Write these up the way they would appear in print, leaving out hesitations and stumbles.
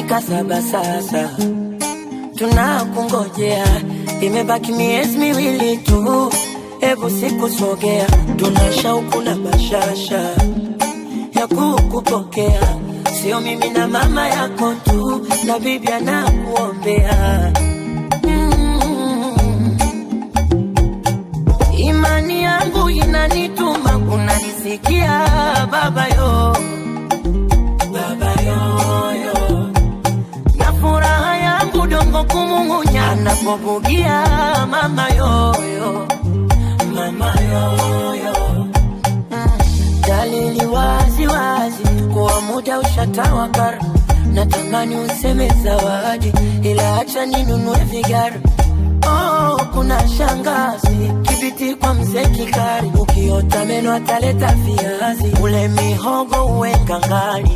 imefika 7 sasa, tunakungojea. Imebaki miezi miwili tu, hebu sikusogea. Tuna shauku na bashasha ya kukupokea, sio mimi na mama yako tu, na bibi anakuombea. Imani yangu inanituma unanisikia baba yo, baba yo. Na furaha yangu dongo kumung'unya anapobugia mama yo, mama yo. Dalili wazi wazi kuwa muda ushatawakar. Natamani useme zawadi, ila acha ninunue vigari. Oh, kuna shangazi kibiti kwa mzee Kikari, ukiota meno ataleta viazi. Ule mihogo uweka ngali,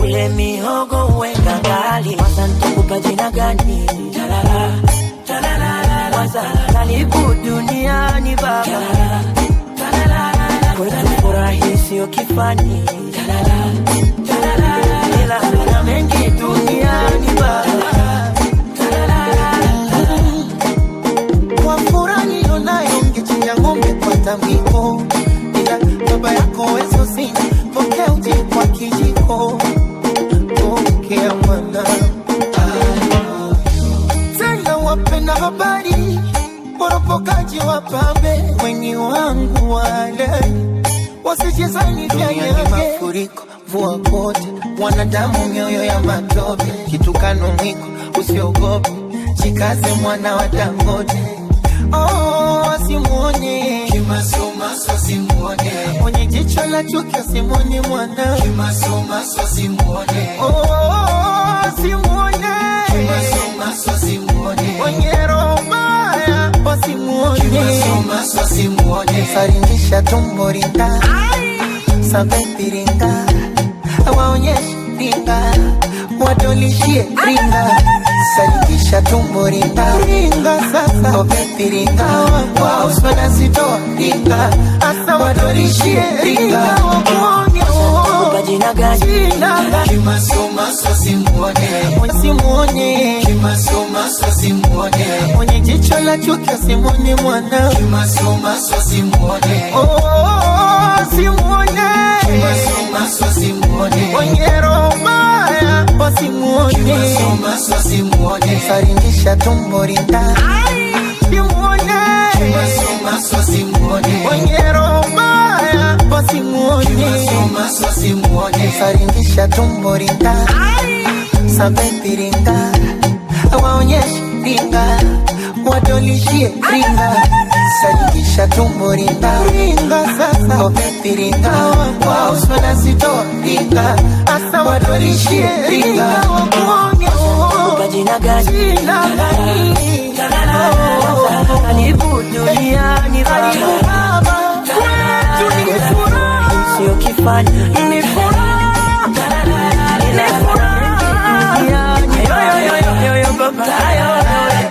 ule mihogo uweka ngali. Waza nitakupa jina gani? Talala, talala. Waza karibu duniani baba, talala. Kwetu furahi sio kifani, talala, talala. Ila kuna mengi duniani baba. Kwa furani yonayo ngechinja ngombe kwa tambiko, ila baba yako wezo sina, pokea uji kwa kijiko. Pokea mwana tena wapenda habari, woropokaji wapambe, wenye wangu wale wasijezani vya yake. Mafuriko, vua kote, wanadamu mioyo ya matope. Kitukano mwiko, usiogope, chikaze mwana wa Dangote. Oh, asimuone Kimasomaso, asimuone mwenye jicho la chuki, asimuone mwana Kimasomaso, asimuone. Oh, asimuone Kimasomaso, asimuone mwenye roho mbaya, asimuone Kimasomaso, asimuone. Saringisha tumbo ringa, sabepi ringa, waonyeshe ringa, wadolishie ringa. Saringisha tumbo ringa, ringa sasa, obepi ringa, wa uswada sitoa ringa, asa wadolishie ringa. Wakuonye kupa jina gani? Kimasomaso, asimuone, asimuone Kimasomaso, asimuone mwenye jicho la chuki, asimuone mwana Kimasomaso, asimuone. Oh, asimuone Kimasomaso, asimuone mwenye roho mbaya, asimuone Kimasomaso, asimuone. Saringisha tumbo ringa, asimuone Kimasomaso, asimuone mwenye roho mbaya, asimuone Kimasomaso, asimuone. Saringisha tumbo ringa, sabepi ringa, waonyeshe ringa, wadolishie ringa. Saringisha tumbo ringa, ringa sasa, obepi ringa, wa uswada sitoa ringa, asa wadolishie ringa. Wakuonye kupa jina gani? Karibu duniani baba, kwetu ni furaha sio kifani, ni furaha, ni furaha yo baba.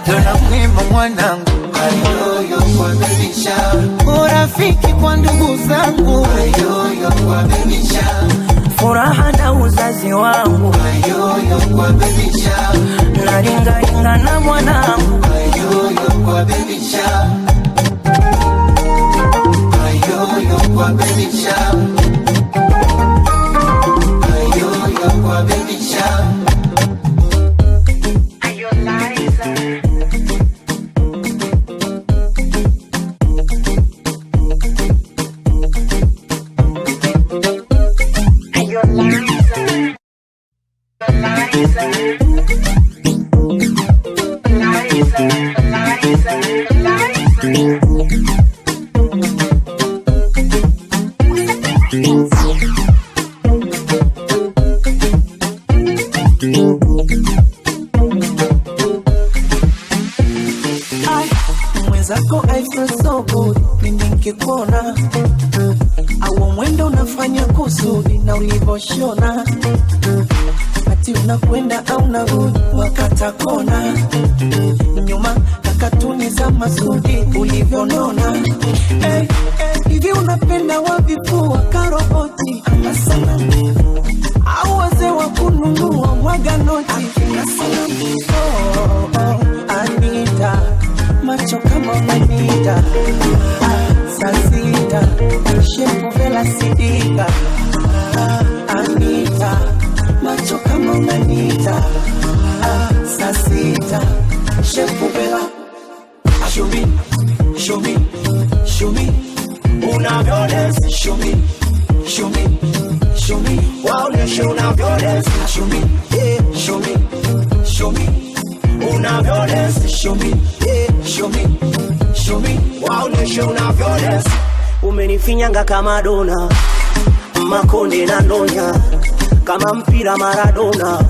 Dona mwema mwanangu, ayoyo kwa baby shower. Urafiki kwa ndugu zangu, ayoyo kwa baby shower. Furaha na uzazi wangu, ayoyo kwa baby shower. Naringa ringa na mwanangu, ayoyo kwa baby shower. Ayoyo kwa baby shower. Ayoyo kwa baby shower. Mwenzako I feel so good pindi nikikuona, au mwendo unafanya kusudi na ulivoshona, ati unakwenda au narudi wakata kona, nyuma kakatuni za masudi ulivyonona. Hivi unapenda wavipua karoboti ama sana, au wazee wako nunua mwaga noti. Anita, macho kama unanita. Sasita, shepu vela sidika. Anita, macho kama unanita. Sasita, shepu vela. Show me, show me, show me. Unavyo dance, show me, show me, show me. Waoneshe unavyo dance, show me, yeah, show me, show me. Unavyo dance, show me, yeah, show me, show me. Waoneshe unavyo dance. Umenifinyanga kama dona, makonde na ndonya, kama mpira Maradona,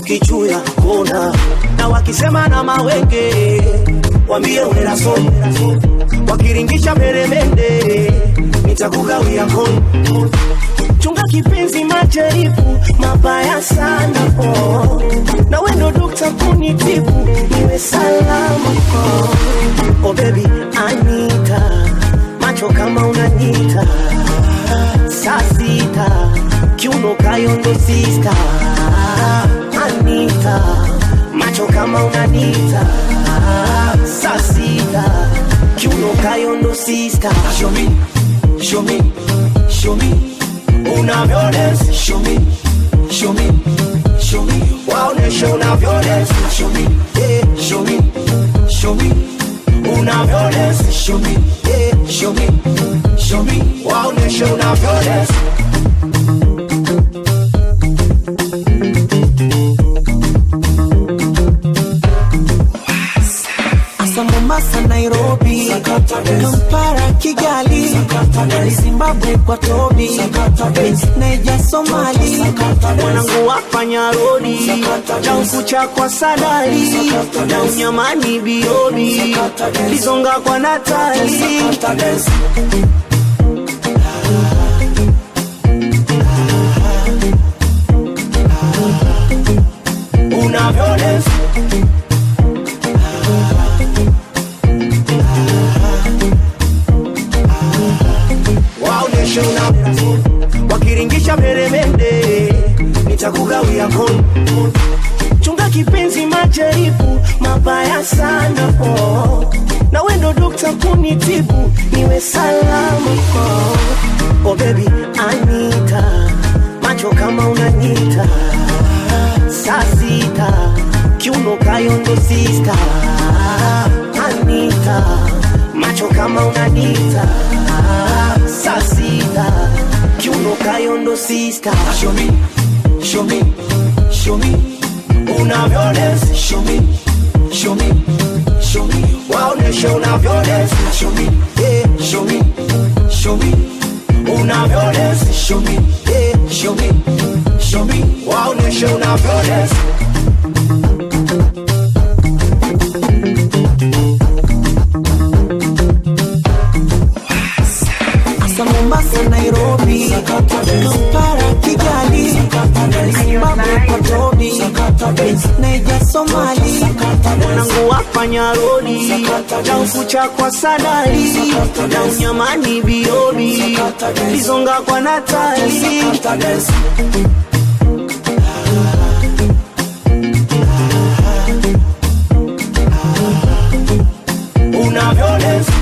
kichuya kona. Na wakisema na mawenge, wambie unela soni. Wakiringisha meremende, nitakugawia koni. Chunga kipenzi majaribu, mabaya sana oh. Na wendo dokta kunitibu, niwe salama oh. Oh baby, Anita, macho kama unanita. Sasita, kiuno kayondo sister. Anita, macho kama unanita. Sasita, kiuno kayondo sister. Show me, show me, show me. Unavyo dance, show me, show me, show me. Waoneshe unavyo dance, show me, yeah, show me, show me. Unavyo dance, show me, yeah, show me, show me. Waoneshe unavyo dance. Mombasa, Nairobi, Kampala, Kigali, Zimbabwe kwa Tobi, Nigeria, Somali, Mwanangu wafanya rodi, na ukucha kwa Sadali, na unyamani Biobi, Lizonga kwa Natali. Unavyo dance, wakiringisha meremende, nitakugawia koni. Chunga kipenzi majaribu, mabaya sana oh. Na wendo dokta kunitibu, niwe salama oh. Oh baby, Anita, macho kama unanita. Sasita, kiuno kayondo sister. Anita, macho kama unanita. Sasita, kiuno kayondo sister. Show me, show me, show me. Unavyo dance, show me, show me, show me. Waoneshe unavyo dance, show me, yeah, show me, show me. Unavyo dance, show me, yeah, show me, show me. Waoneshe unavyo dance. Mombasa, Nairobi, Kampala, Kigali, Zimbabwe kwa Tobi, Nigeria, Somali, Mwanangu wafanya rodi, na ukucha kwa Sadali, na unyamani Biobi, Lizonga kwa Natali. Unavyo dance,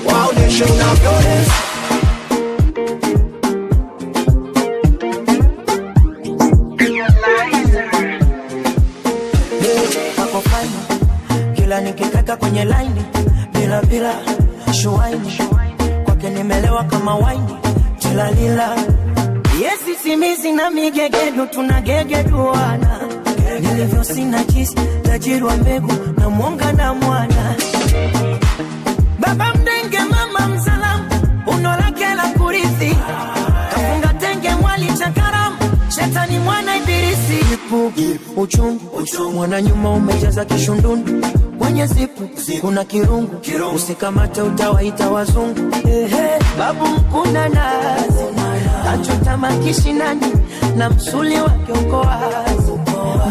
waoneshe unavyo dance. Wako fine, kila nikikaka kwenye line, bila bila shuaini, kwake nimelewa kama waini, tilalila. Yesi simizi na migegedu, tunagegeduana. Nilivyo sina jisi, tajiri wa mbegu, na mwonga na mwana. Baba mdenge mama msalamu, unolake la kurithi. Kafunga tenge mwali chakaramu, shetani mwana ibilisi. Uchungu, mwana nyuma umejaza kishundundu. Kwenye zipu, kuna kirungu, usikamate utawaita wazungu. Babu mkuna nazi, achota makishinani, na msuli wake uko wazi.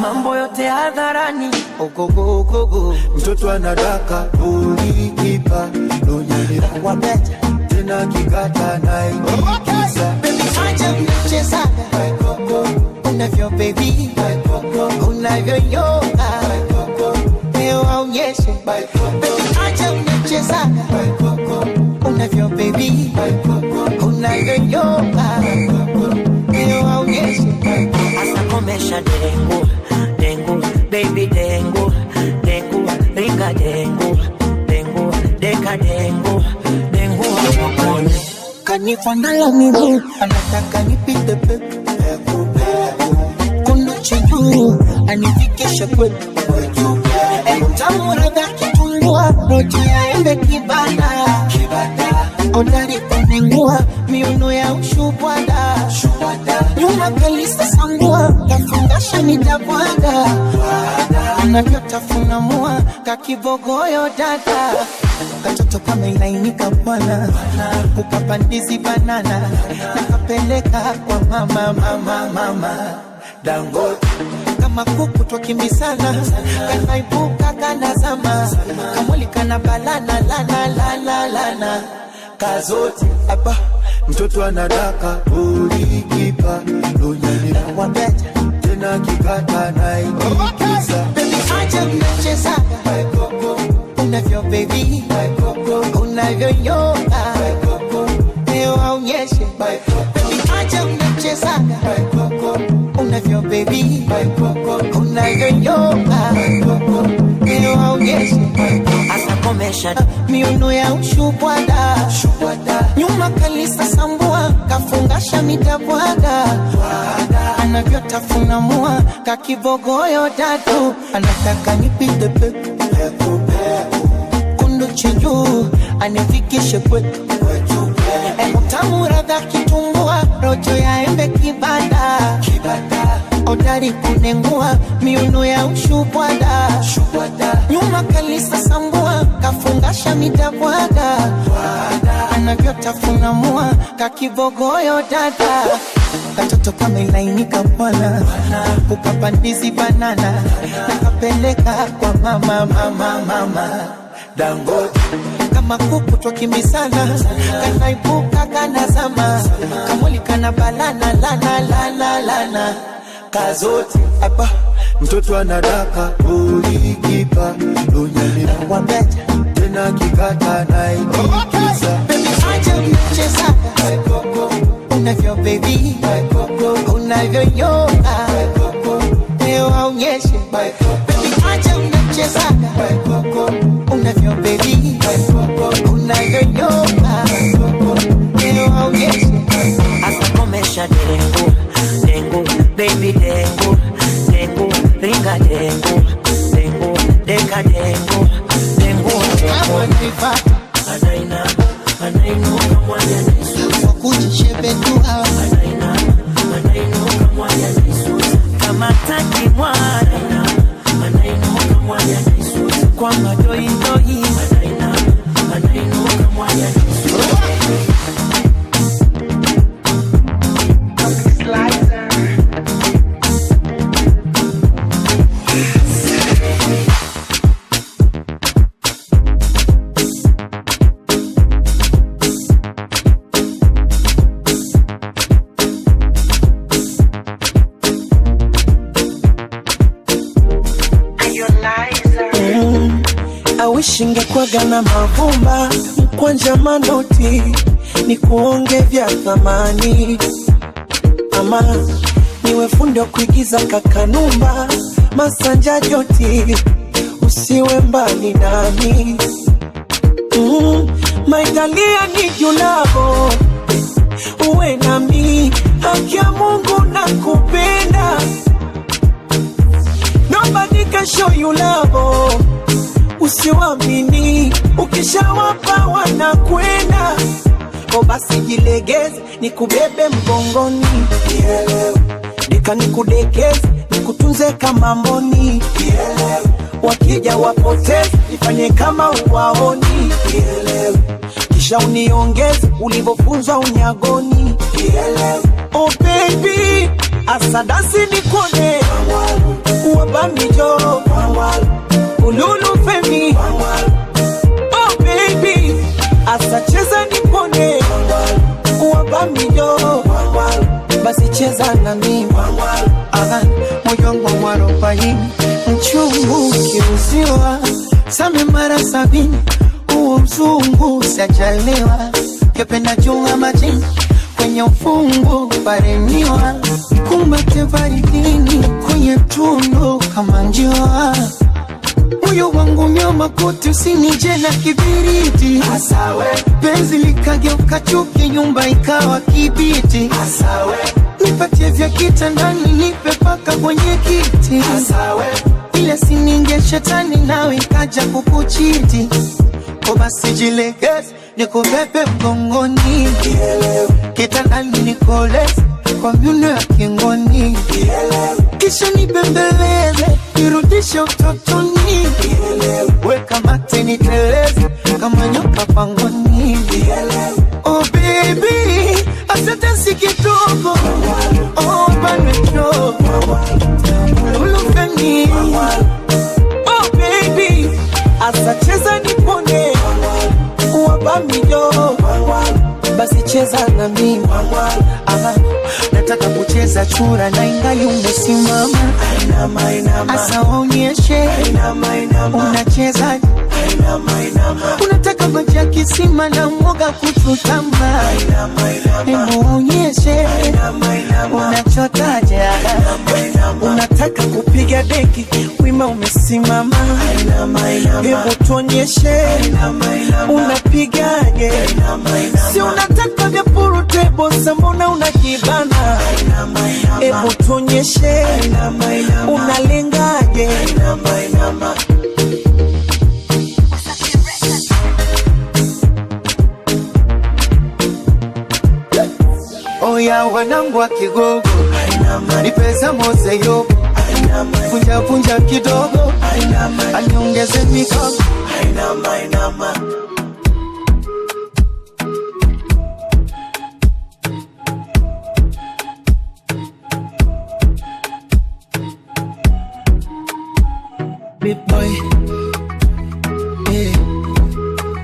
Mambo yote hadharani, ogogo gogo. Mtoto anadaka ulikipa Lunyamira Wabeta tena kikata naikiza. Baby acha mchezaga unavyo baby unavyo yoga leo aonyeshe. Baby acha mchezaga unavyo baby unavyo yoga leo aonyeshe. Asa komesha dengu, dengu, baby dengu, dengu, ringa dengu, dengu, deka dengu, dengu wakone. Kanifandala miguu, anataka nipite pepe Kundu chiju, anifikisha kwetu Entamu radha kitungua, roji ya embe kibanda Odari kunengua, miuno ya ushubwada Nyuma kalisa sangua, kafungasha nitabwaga Anavyotafuna mua, kakibogoyo dada Katoto kama ilainika bwana Ukapandizi banana Nakapeleka kwa mama Dangote kama kuku twakimbisana Kanaibuka kanazama Kamuli kana balana lana Kazote hapa mtoto anadaka ulikipa Lunyamira Wabeta tena kikata naikiza. Baby acha mchezaga unavyo baby unavyo yoga leo aonyeshe. Baby acha mchezaga unavyo baby unavyo yoga leo aonyeshe. Asa komesha miuno ya ushubwada nyuma kalisa sambua kafungasha mitabwaga anavyotafuna mua kakibogoyo dadu anataka nipite pepe Kundu chiju anifikishe kwetu Entamu radha kitungua rojo ya embe kibanda Odari kunengua miuno ya ushubwada Nyuma kalisa sambua kafungasha mitabwaga Anavyotafuna mua kakibogoyo dada Katoto kama ilainika bwana Ukapandizi banana Nakapeleka kwa mama Dangote kama kuku twakimbisana Kanaibuka kanazama Kamuli kana balana lana Kazote hapa mtoto anadaka ulikipa Lunyamira Wabeta tena kikata naikiza. Baby acha mchezaga unavyo baby unavyo yoga leo aonyeshe. Baby acha mchezaga unavyo baby unavyo yoga leo aonyeshe. Asa komesha dengu, dengu, baby dengu, dengu, ringa dengu, dengu, deka dengu, dengu wakone. Anainuka mwanya nisusa Kujishebetua Anainuka mwanya nisusa Kama taki mwana Anainuka mwanya nisusa Kwa madoi Anainuka mwanya nisusa Shingekwaga na mavumba mkwanja manoti ni kuonge vya thamani ama niwe fundi wa kuigiza kakanumba masanja joti usiwe mbali nami maitalia ni julavo uwe nami haki ya Mungu na kupenda nobody can show you love usiwamini ukishawapa wanakwenda basi jilegeze nikubebe mgongoni dika nikudekeze nikutunze kama mboni wakija wapoteze nifanye kama uwaoni kisha uniongeze ulivofunzwa unyagoni oh baby asadasi nikone Wabamijo, ululu femi. Oh baby, asa cheza nipone. Wabamijo, basi cheza na mimi. Moyo wangu warobaini, mchungu kiuziwa. Same mara 70, uo mzungu sajalewa. Kependa chunga majini, kwenye ufungu paremiwa. Kumbate baridini, kwenye tundu kama njiwa. Moyo wangu nyoma kote usinije na kibiriti. Asawe penzi likageuka chuki, nyumba ikawa kibiti. Asawe nipatie vya kitandani, nipe paka kwenye kiti. Asawe ile sininge shetani nawe ikaja kukuchiti. Kwa basi jilegeze, nikubebe mgongoni. Kitandani nikoleze, kwa miuno ya kingoni. Kisha nibembeleze, nirudishe utotoni. Weka mate niteleze, kama nyoka pangoni. Oh baby, asante si kidogo. Oh banwecho, ulufeni. Oh baby, asa cheza nipone. Wabamijo, basi cheza na mimi. Nataka kucheza chura na ingali umesimama. Asa onyeshe unacheza. Unataka maji ya kisima na mwoga kuchutama. Hebu onyeshe unachotaje. Unataka kupiga deki, wima umesimama. Hebu tuonyeshe unapigaje. Si unataka vya purutebo, mbona unakibana. Hebu tuonyeshe unalengaje. Oya wanangu wa Kigogo, nipeza mose yoko. Punja punja kidogo, aniongeze mikono. Big boy, yeah.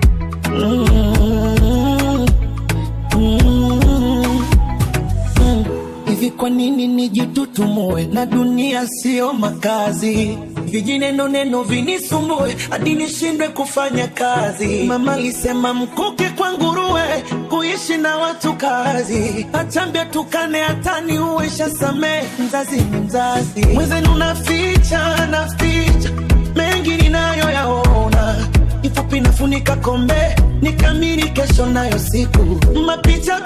Hivi kwa nini nijitutumue na dunia sio makazi? Vijineno neno vinisumbue hadi nishindwe kufanya kazi. Mama alisema mkuke kwa nguruwe, kuishi na watu kazi. Achambia tukane hatani uwesha same, mzazi ni mzazi. Mwenzenu naficha mengi ninayo yaona. Ifupi nafunika kombe, nikamiri kesho nayo siku. Mapicha,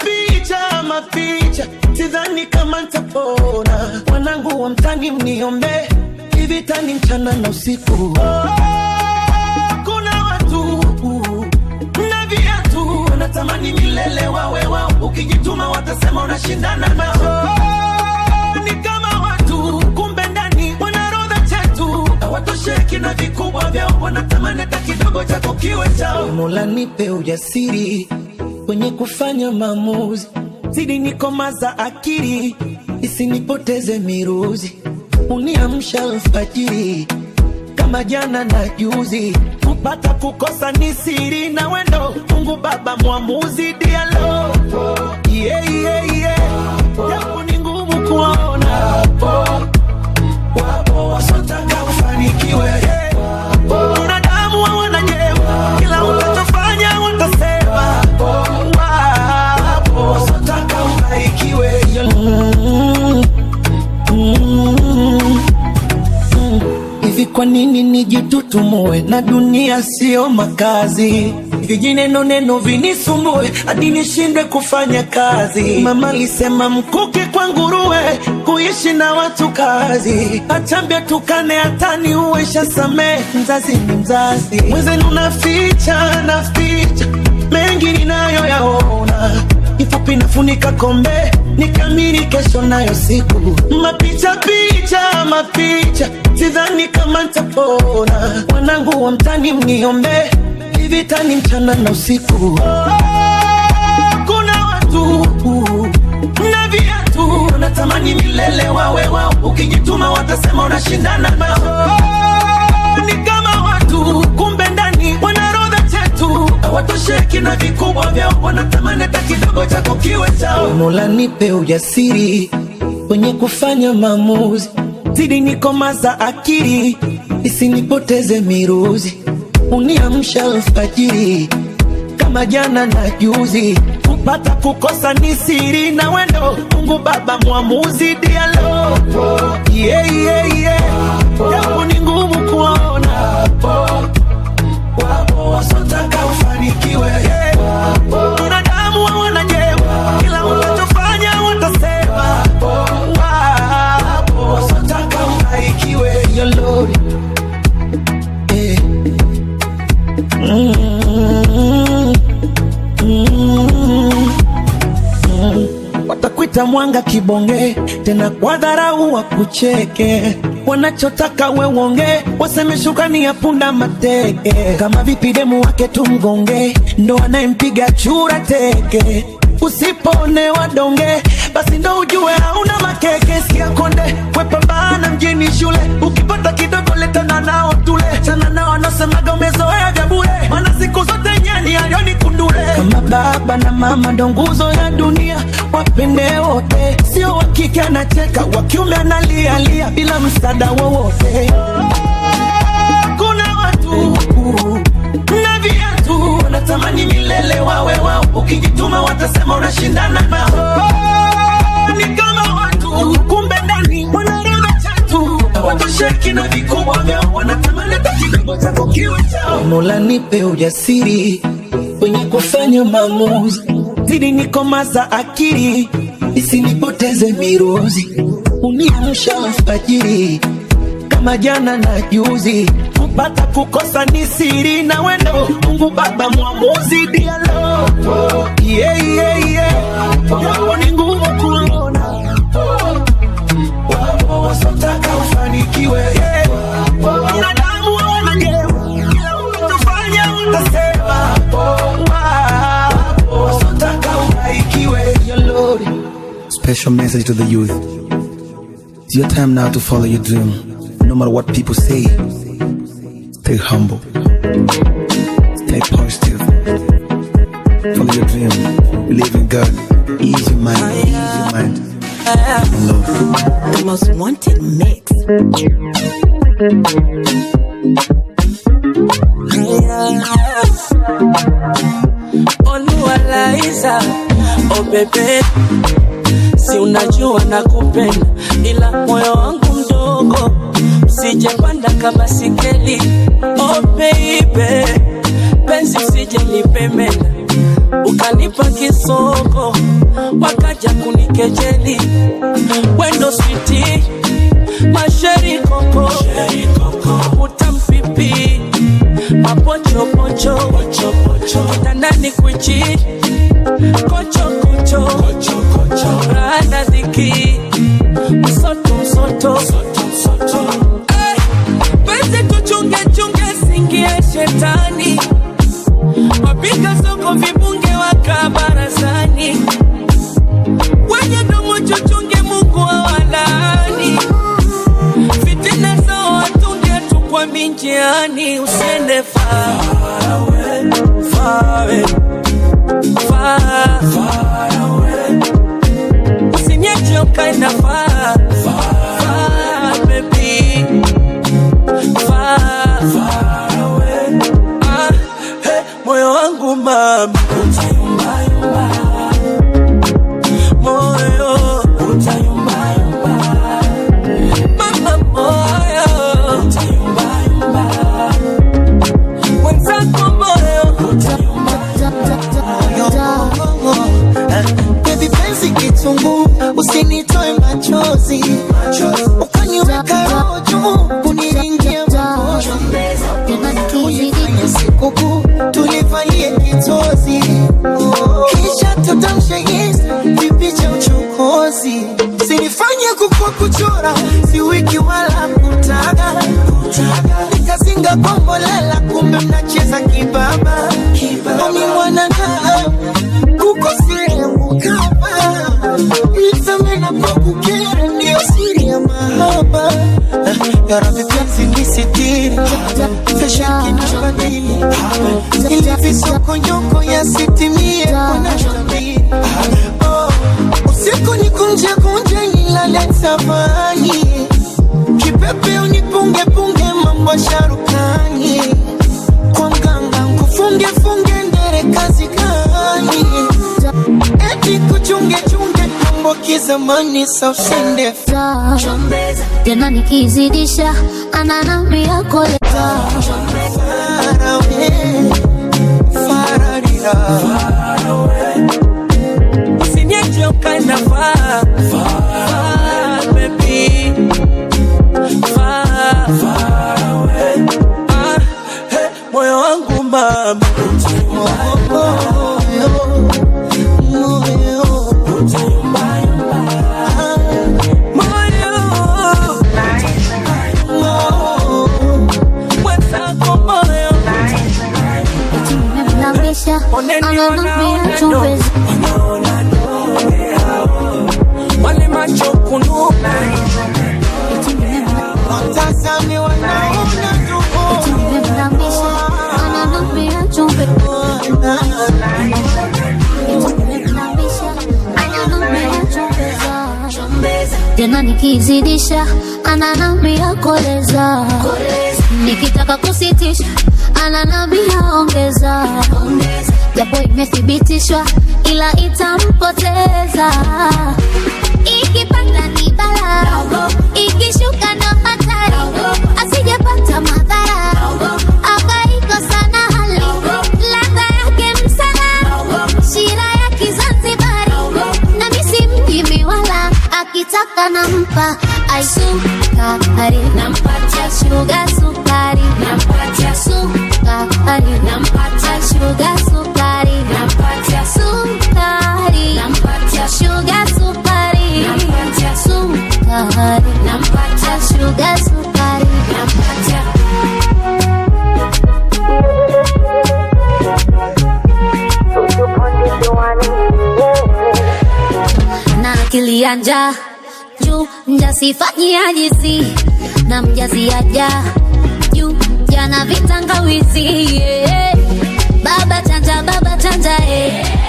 sidhani kama nitapona. Wanangu wa mtani mniombe, hivi tani mchana na usiku. Kuna watu na viatu, wanatamani milele wawe wao. Ukijituma watasema unashindana nao. Ni kama watu, kumbe ndani wanarodha chetu. Hawatosheki na vikubwa vyao, wanatamani hata kidogo chako kiwe chao. Mola nipe ujasiri kwenye kufanya maamuzi. Zidi nikomaza akili, isinipoteze miruzi. Uniamsha alfajiri, kama jana na juzi. Kupata kukosa ni siri, na wendo Mungu Baba mwamuzi. Dialo, yeah. Japo ni ngumu kuona, wapo wasotaka ufanikiwe. Wanadamu wanajema, kila utachofanya watasema. Wapo wasotaka ubarikiwe. Hivi kwa nini nijitutumue na dunia sio makazi? Vijineno neno vinisumbue hadi nishindwe kufanya kazi. Mama alisema mkuke kwa nguruwe, kuishi na watu kazi. Achambia tukane hatani uwesha same, mzazi ni mzazi. Mwenzenu naficha mengi ninayo yaona. Ifupi nafunika kombe, nikamiri kesho nayo siku. Mapicha, sidhani kama nitapona. Wanangu wa mtani mniombe, hivi tani mchana na usiku. Kuna watu na viatu, wanatamani milele wawe wao. Ukijituma watasema unashindana nao. Ni kama watu kumbe ndani wanarodha chetu, hawatosheki na vikubwa vyao, wanatamani hata kidogo chako kiwe chao. Mola nipe ujasiri kwenye kufanya maamuzi, zidi nikomaza akili isinipoteze miruzi, uniamsha alfajiri kama jana na juzi, kupata kukosa ni siri na wendo Mungu Baba mwamuzi dialo. Yeah, yeah, yeah. Japo ni ngumu kuona, wapo wasotaka ufanikiwe. Binadamu wanajema, kila unachofanya watasema. Wapo wasotaka ufanikiwe. Your Lord, watakuita mwanga kibonge, tena kwa dharau wakucheke. Wanachotaka we uonge, waseme shukrani ya punda mateke. Kama vipi demu wake tumgonge, ndo anayempiga chura teke. Usipone wadonge, basi ndo ujue hauna makeke. Sikia konde, wepambana mjini shule, ukipata kidogo letana nao tule. Chana nao anasemaga umezoea vya bure, maana siku zote nyani alioni kundule. Kama baba na mama ndo nguzo ya dunia, wapende wote, sio wakike anacheka, wakiume analialia bila msaada wowote. Kuna watu na viatu wanatamani milele wawe wao, ukijituma watasema unashindana nao. Ni kama watu kumbe ndani wanarodha chetu, hawatosheki na vikubwa vyao, wanatamani hata kidogo chako kiwe chao. Mola nipe ujasiri kwenye kufanya maamuzi, zidi nikomaza akili isinipoteze miruzi, uniamsha alfajiri kama jana na juzi, kupata kukosa ni siri na wendo Mungu Baba mwamuzi dialo. Yeah, yeah, yeah. Japo ni ngumu kuona, wapo wasotaka ufanikiwe. Binadamu wanajema, kila unachofanya utasema. Wapo wasotaka ufanikiwe. Your Lord. Special message to the youth. It's your time now to follow your dream. No matter what people say, stay humble, stay positive, follow your dream, believe in God, ease your mind, and love. The most wanted mix. Oluwalaiza, oh baby, si unajua nakupenda, ila moyo wangu mdogo, sijapanda kabasikeli. Oh baby, penzi usijelipemenda, ukanipa kisoko, wakaja kunikejeli. Wendo sweetie, masheri koko, utampipi, mapocho pocho, kitandani kwichi, kocho kocho, rana diki, msoto msoto. Pese tuchunge chunge singie shetani, wapiga soko vibunge waka barazani, wenye domo chuchunge Mungu awalani, fitina zao watunge tukwa minjiani. Usiende far away, far away, far away, usinyeche ukaenda far baby, far away. Hey, moyo wangu mama utayumba yumba, moyo utayumba yumba, mama moyo utayumba yumba, wenzako moyo utayumba yumba. Baby penzi kitungu, usinitoe machozi, ukaniweka roho juu, uniringia mkono. Tulifanya sikukuu, tulivalie kitozi, kisha tutamshe Insta vipicha uchokozi. Sinifanye kukua kuchora, si wiki wala kutaga, nikazinga kombolela, kumbe mnacheza kibaba. Omi mwananga kukosea mukaba, nisamena kwa kukera, ndio siri ya mahaba. Yarabi penzi nisitiri Fashion kinabadili Ili visoko nyoko ya sitimie Kuna shabiri Usiku nikunje kunje nilale tafani Kipepe unipunge punge mambo sharukani Kwa mganga nkufunge funge ndere kazi gani Eti kuchunge chunge mambo kizamani sausende Chombeza tena nikizidisha ananambia koleta Fararira Usinyeche ukaenda far baby far away hey, moyo wangu mama ananambia chombeza wale macho kunu watazame wanaona ananambia chombeza tena nikizidisha ananambia koleza nikitaka kusitisha ananambia ongeza japo imethibitishwa ila itampoteza ikipanda ni bala ikishuka ndo hatari asijapata madhara akaikosa na hali ladha yake msala shira ya Kizanzibari na misi mjimi wala akitaka nampa aisukari nampatia shuga sukari nampatia sukari nampatia shuga sukari nampatia sukari nampatia shuga sukari nampatia sukari nampatia shuga sukari nampatia na akili ya njaa juu mjasifanyi ajizi na mjazi aja juu jana vitangawizi yeah. Baba chanja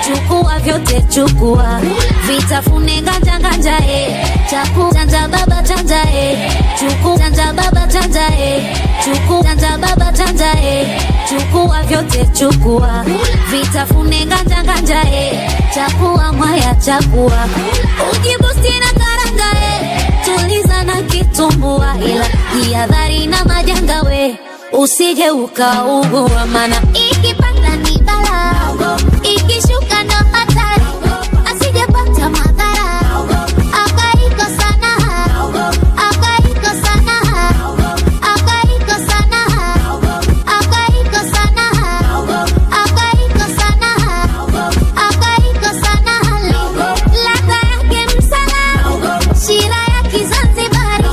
chukua vyote chukua vitafune ganja ganja chanja baba chanja chukua chanja baba chanja chukua chanja baba chanja chukua vyote chukua vitafune ganja ganja chakua mwaya chakua ujibusti na karanga tuliza na kitumbua ila jihadhari na majanga we usije ukaugua mana ikipanda ni bala ikishuka ndo hatari asijapata madhara akaikosa na ladha yake msala shira ya Kizanzibari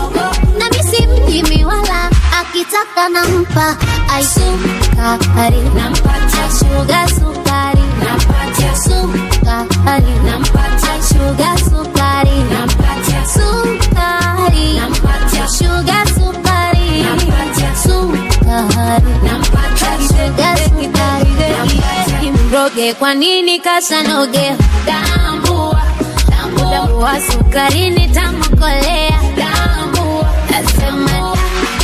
na misi mjimi wala akitaka nampa aisukari nampatia shuga sukari nampatia sukari nampatia shuga sukari nampatia sukari nampatia shuga sukari nampatia sukari nampatia shuga sukari mroge kwa nini kasanoge tambua tambua sukari nitamukolea tambua nasema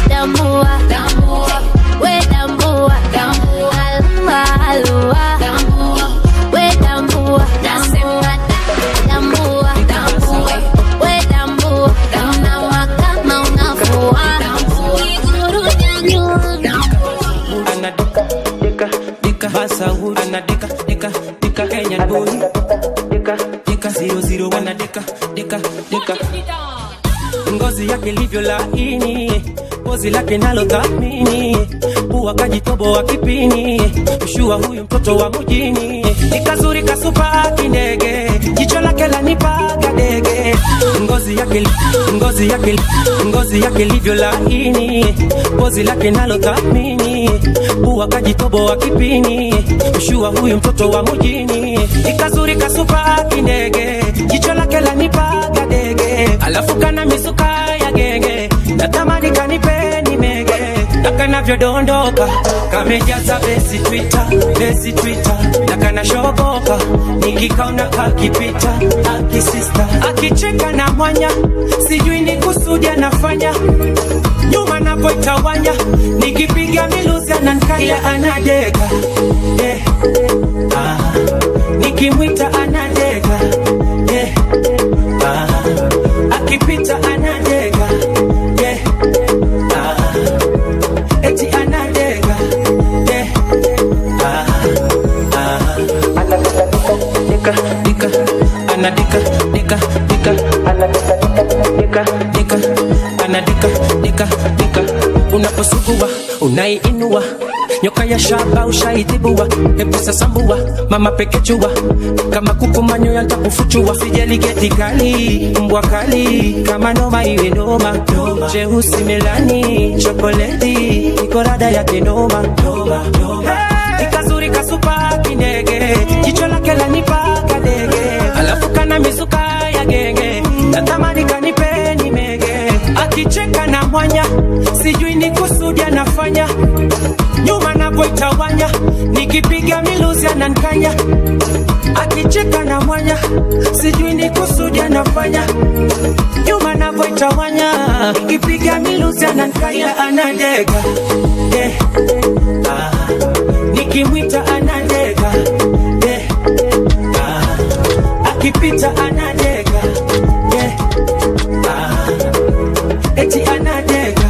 tambua tambua we tambua tambua alua we tambua nasema tambua tambua we tambua unawa kama unafua iguru janyu anadika dika dika Basawood anadika dika dika Kenyan boy dika dika 00 anadika dika dika ngozi yake livyo laini pozi lake nalo thamini huwa kajitobo wa kipini ushua huyu mtoto wa mjini nikazuri kasupa kindege jicho lake lanipaga dege ngozi yake livyo laini pozi lake nalo thamini huwa kajitobo wa kipini ushua huyu mtoto wa mjini nikazuri kasupa kindege jicho lake lanipaga dege alafu kana misuka ya genge natamani kanipe kanavyodondoka kamejaza besi Twitter na kanashoboka nikikaona kakipita akisista akicheka na mwanya sijui ni kusudi anafanya nyuma napoitawanya nikipiga miluzi anankaya anadega nikimwita anadega akipita anadega eti anadega anadika unaposugua unaiinua nyoka ya shaba ushaitibua hebu sasambua mama pekechua kama kuku manyo yatakufuchua sijali geti kali mbwa kali kama noma iwe noma jeusi melani chokoleti nikorada ya kenoma ikazuri kasupa kinege jicho lake lanipa kadege alafu kana mizuka ya genge natamani kanipe ni mege akicheka na mwanya sijui ni kusudi anafanya nyuma napoitawanya nikipiga miluzi anankanya akicheka na mwanya sijui ni kusudi anafanya nyuma napoitawanya nikipiga miluzi anankanya anadega nikimwita anadega akipita anadega eti anadega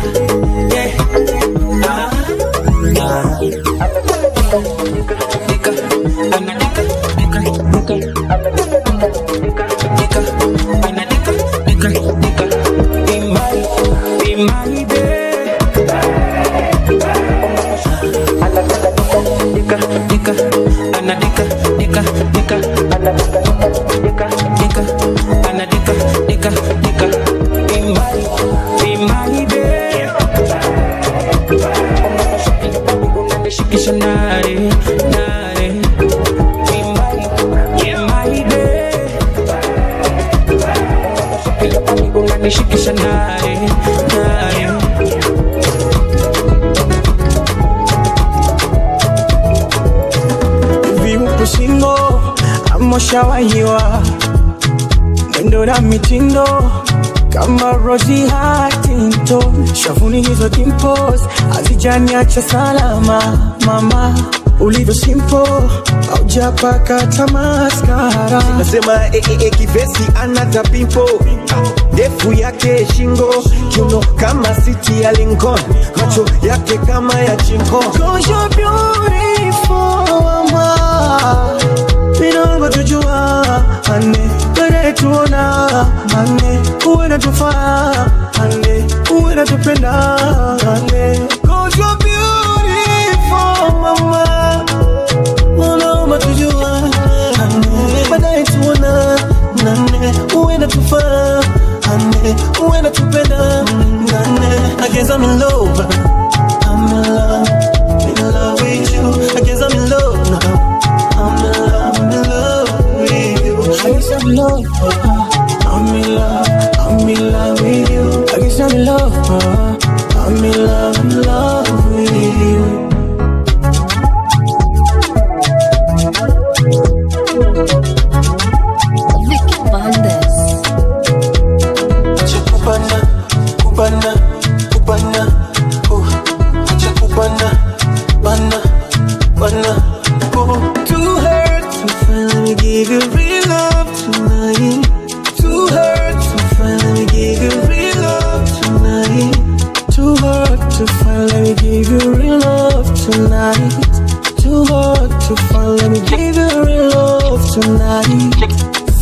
Shawahiwa mwendo na mitindo kama Rosie Huntington, shavuni hizo dimples hazijaniacha salama. Mama ulivyo simple haujapaka tamaskara. Nasema kivesi anata pimpo, ndefu yake shingo, kiuno kama city ya Lincoln, macho yake kama ya chinko. 'Cause you're beautiful mama, minongo tujua ane wene tuona ane uwe na tufaa ane uwe na tupenda ane. 'Cause you're beautiful mama, minongo tujua ane baadaye tuona ane uwe na tufaa ane uwe na tupenda ane. I guess I'm in love, I'm in love with you. I guess I'm in love now, I'm in love with you. I guess I'm in love, I'm in love with you. I guess I'm in love, I'm in love with you. Vicky Bandes. Kubana, kubana, kubana, acha kubana, bana, bana. Too hurt to finally give you real love tonight. Too hurt to finally give you real love tonight. Too hard to finally give you real love tonight. Too hard to finally give you real love tonight.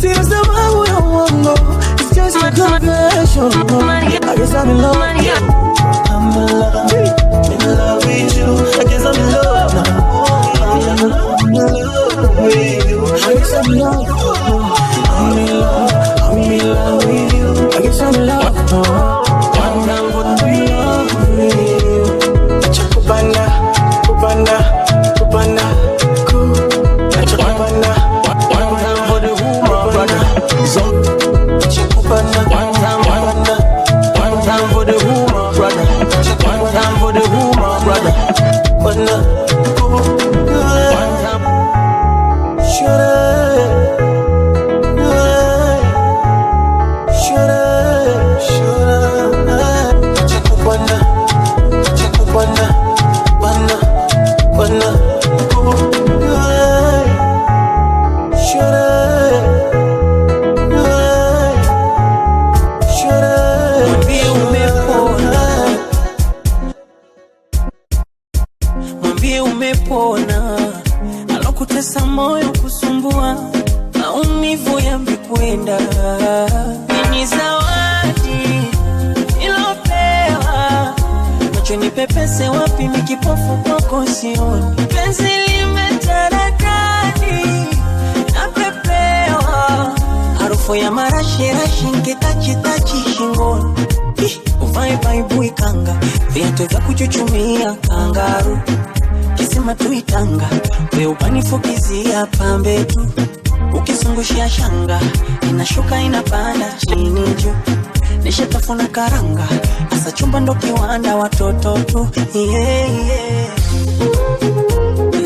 Seems the man we don't want to go. It's just a confession. I guess I'm in love. I'm in love with you. I guess I'm in love now. I'm in love with you. I guess I'm in love. I'm in love with you. I guess I'm in love. I'm in love with you. Chakubana, kubana, kubana, chakubana. One time for the woman, brother. Chakubana, one time for the woman. kuona, alokutesa moyo kusumbua, maumivu yamekwenda. Ni zawadi ilopewa, macho ni pepese wapi mikipofu kwako sioni. Penzi limetaradani napepewa, harufu ya marashi rashi nkitachi shingoni. Uvae baibui kanga, viatu vya kuchuchumia kangaru, kisima tuitanga, we upanifukizia pambe tu. Ukizungushia shanga, inashuka inapanda chini juu. Nishatafuna karanga, asa chumba ndo kiwanda watoto tu. Yeah, yeah.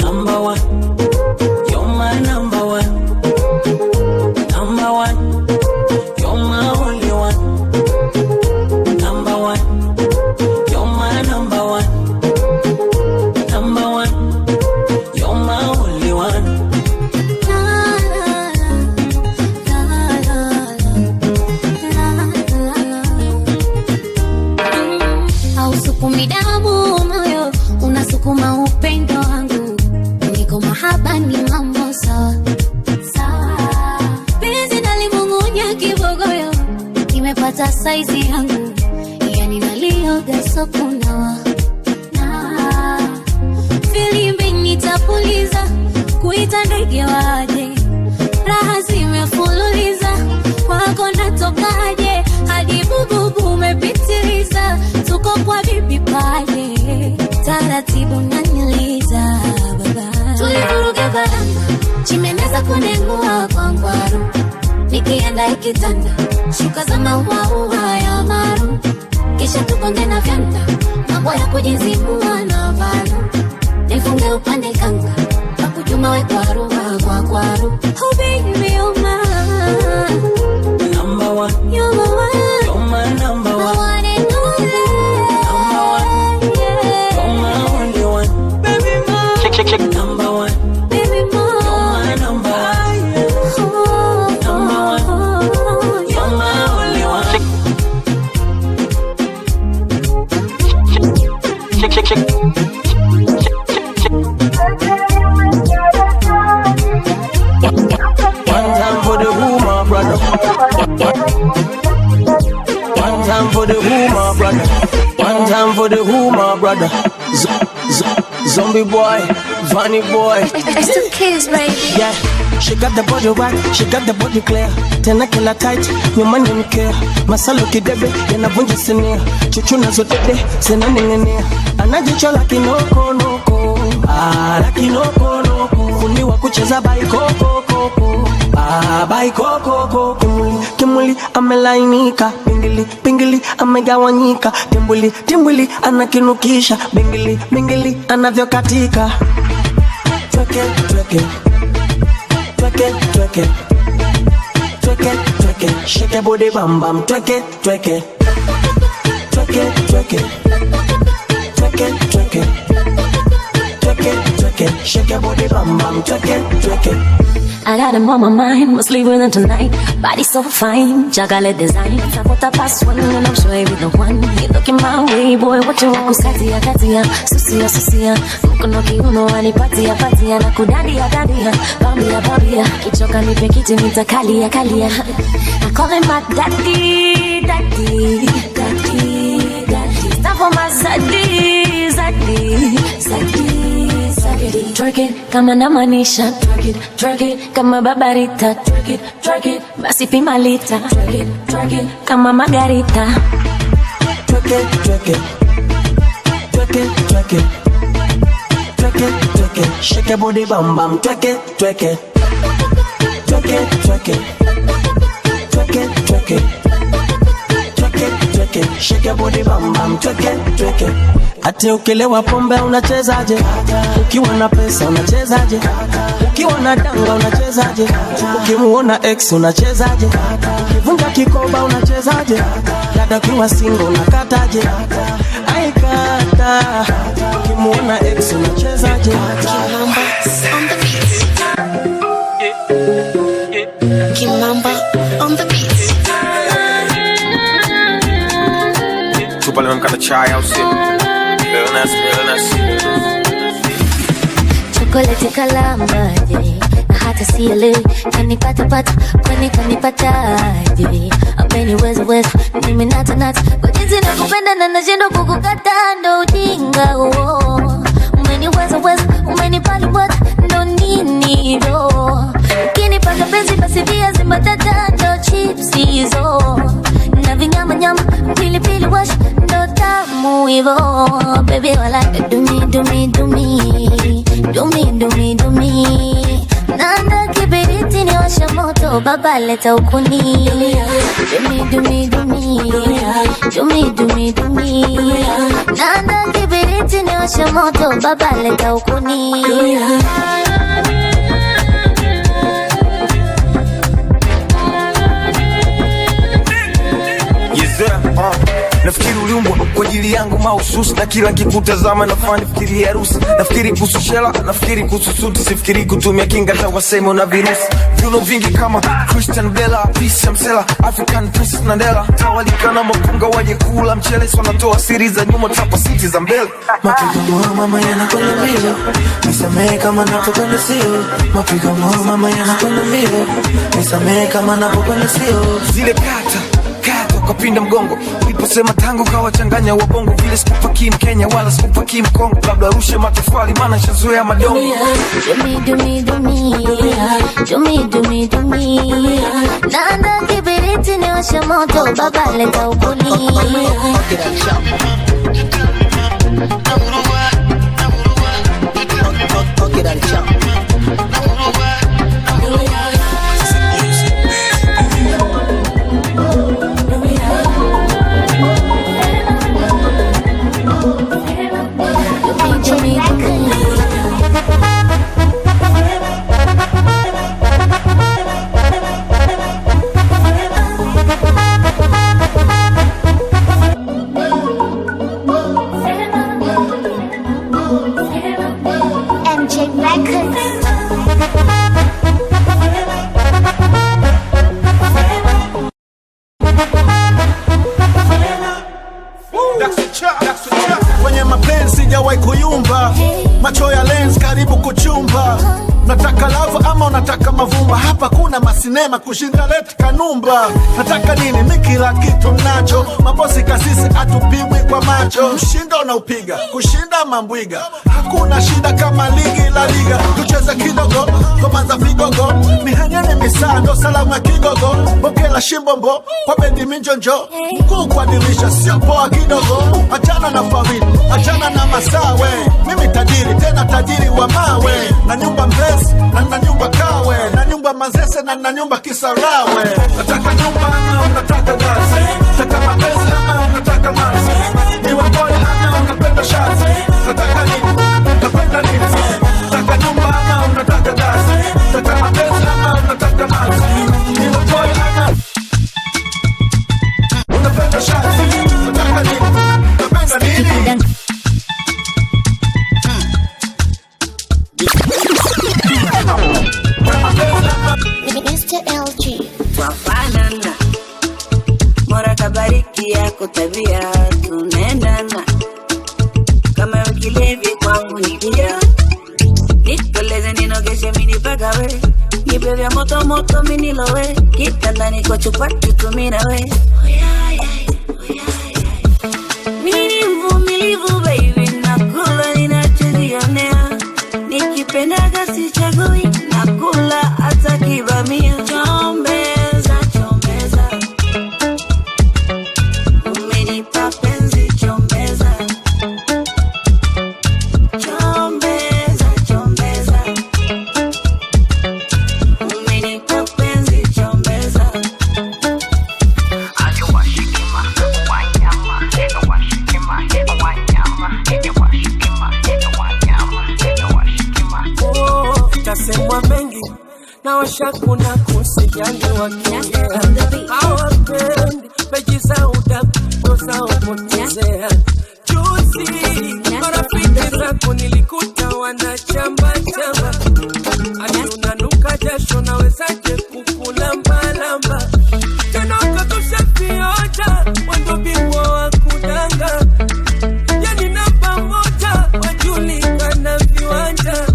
Number one, you're my number one. Number one, you're my only one. Number one, you're my number one. Number one, you're my only one. Hausukumi damu moyo, unasukuma upendo wangu. Niko mahaba ni mambo sawa sawa. Penzi nalimung'unya kibogoyo, nimepata saizi yangu. Yani nalioga sokunawa na filimbi nitapuliza, kuita ndege waje. Raha zimefululiza, wako natokaje. Hadi bububu umepitiliza, tuko kwa bibi paje. Taratibu naniliza baba, tulivuruga baranga, chimeneza kunengua kwa ngwaru. Nikienda ikitanda, shuka za maua ya maru. Kisha tukonge na vyanda, mambo ya kujizibua na valu. Nifunge upande kanga, pakujuma we kwaru kwa kwaru. Oh baby, you're my number one, you're my one, you're my number one. one and only. Number one, Yeah. you're my only one. Baby more, check. Number one, Baby more. you're my number one. Number one, you're my only one. Check. One time for the woman, brother. One time for the woman, brother. One time for the woman, brother. Zombie boy, funny boy. It's the kids, baby. Yeah, she got the body right, she got the body clear. Tena kila tight, nyuma ni mkea. Masalo kidebe, yanavunja sinia. Chuchuna zotede, zinaningenia. Anajicho la kinoko noko, la kinoko noko. Fundi wa kucheza baikoko koko, baikoko. Kimuli amelainika, pingili amegawanyika. Timbuli anakinukisha, bingili anavyokatika. Tweke. Shake your body bam bam, tweke. Shake your body bam bam, tweke. I got him on my mind, must leave with him tonight. Body so fine, chocolate design. I put the past one and I'm sure he'll be the one. You looking my way, boy, what you want? Katia, susia. Mkono kiuno anipatia, na kudadia. Bambia, kichoka nipe kiti nitakalia. I call him my daddy. Stop for my zaddy. Twerk it, kama namanisha. Twerk it, kama babarita. Twerk it, basi pima lita. Twerk it, kama margarita. Twerk it. Shake your body bam bam, twerk it. Shake your body bam bam, twerk it. Ate ukilewa pombe unachezaje? Ukiwa na pesa unachezaje? Ukiwa na danga unachezaje? Ukimuona ex unachezaje? Ukivunja kikoba unachezaje? Dada kiwa single unakataje? Aikata. Ukimuona ex unachezaje? Kimamba on the beat. Chupa limemkata chai au sio? Real nice. chocolate kalamaje, na hata sielewi kanipata kwani kanipataje. Ameniweza mimi nata kwa jinsi nakupenda na nashindwa kukukata, ndo ujinga huo. Umeniweza umenipali ndo nini ndo, ukinipaka penzi basi viazi mbatata ndo chips hizo, na vinyama pilipili wash ndo tamu hivo. Baby wala do me nanda kibiriti ni washa moto, baba leta ukuni. Do me nanda kibiriti ni washa moto, baba leta ukuni. Nafikiri uliumbwa kwa ajili yangu mahususi, na kila nikikutazama nafanya fikiri harusi. Nafikiri kuhusu shela, nafikiri kuhusu suti, sifikiri kutumia kinga hata waseme una virusi. Viuno vingi kama Christian Bella, Peace Msela, African Princess Nandela, tawalika na mapunga waje kula mchele, so natoa siri za nyuma tapa siti za mbele. Mapigo moyo mama yanakwenda mbio, nisamehe kama napokwenda sio. Mapigo moyo mama yanakwenda mbio, nisamehe kama napokwenda sio. Zile kata kapinda mgongo uliposema tango kawachanganya wabongo, vile sikupaki Mkenya wala sikupaki Mkongo, labda rushe matofali maana nishazoea madongo. Do me nanda kibiriti ni washa moto, baba leta ukuni. Kwenye mapenzi sijawahi kuyumba, macho ya lens karibu kuchumba. Nataka love ama unataka mavumba, hapa kuna masinema kushinda leti kanumba. Nataka nini? Mimi kila kitu nacho, mabosi kasisi atupimwi kwa macho. Mshindo na upiga, kushinda mambwiga, hakuna shida kama ligi la liga. Tucheze kidogo, ngoma za vigogo, mihanyane misando, salamu ya kigogo. Bokela shimbombo, kwa bendi minjonjo, mkuu kwa dirisha, sio poa kidogo. Achana na fawini, achana na masawe, mimi tajiri, tena tajiri wa mawe. Na nyumba Mbezi, na nyumba Kawe, na nyumba Manzese, na nyumba Kisarawe. Nataka nyumba ama unataka gazi, nataka mapenzi ama unataka mazi, niwe boy ama unapenda shazi. Nataka nini? Napenda nini? Nataka nyumba ama unataka gazi, nataka mapenzi ama unataka mazi, niwe boy ama unapenda shazi. Nataka nini? Napenda nini? Mr. LG Twafanana, Mola kabariki yako tabia, tunaendana kama ukilevi kwangu nikia. Nikoleze ninogeshe mini pagawe, nipe vya moto moto minilowe, kitandani kwa chupa tutumina we. Mini mvumilivu baby, nakula ninachojionea, nikipendaga sichagui, nakula hata kibamia. Chombeza, chombeza, umenipa penzi, chombeza. Chombeza, chombeza, umenipa penzi, chombeza. Tasemwa mengi na washakuna kusijani wakiongea, hawapendi peji za udaku za upotezea. Juzi marafiki zako nilikuta wanachamba chamba, hadi unanuka jasho na wezaje kukulamba lamba. Tena ukatusha vioja, wendo bingwa wa kudanga, yani namba moja wajulikana viwanja.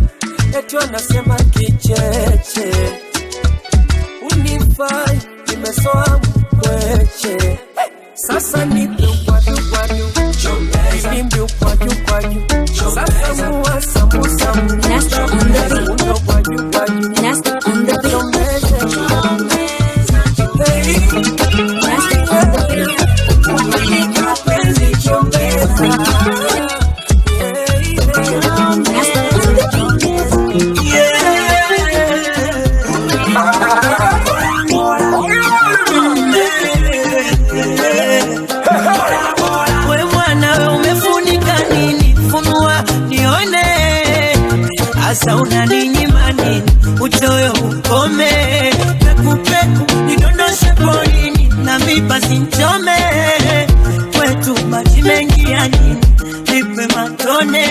sasa unaninyima nini? Uchoyo ukome, pekupeku nidondoshe polini, na mipa sinchome, kwetu maji mengi ya nini, nipe matone,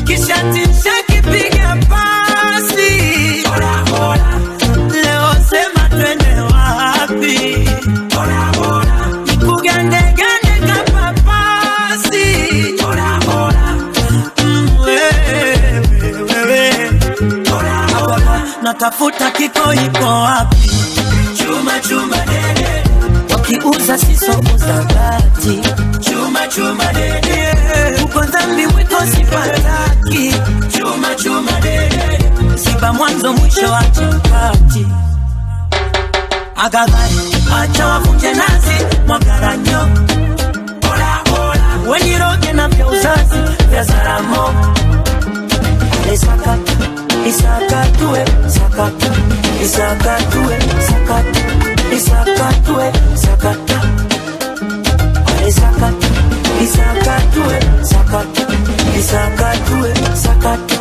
kisha tisha kipiga pasi, leo sema twende wapi, nikugande gande kapapasi, natafuta kiko iko wapi, chuma chuma dede, wakiuza sisokuza bati, chuma chuma dede, uko dhambi mwiko sipataki, chuma chuma dede, siba mwanzo mwisho wa chapati, agagai acha wavunje nazi mwagaranyo, weniroge na vya uzazi vya zaramo, lesakata isakatue, sakata, isakatue, sakata, isakatue, sakata, isakata, isakatue, sakata, isakatue, sakata,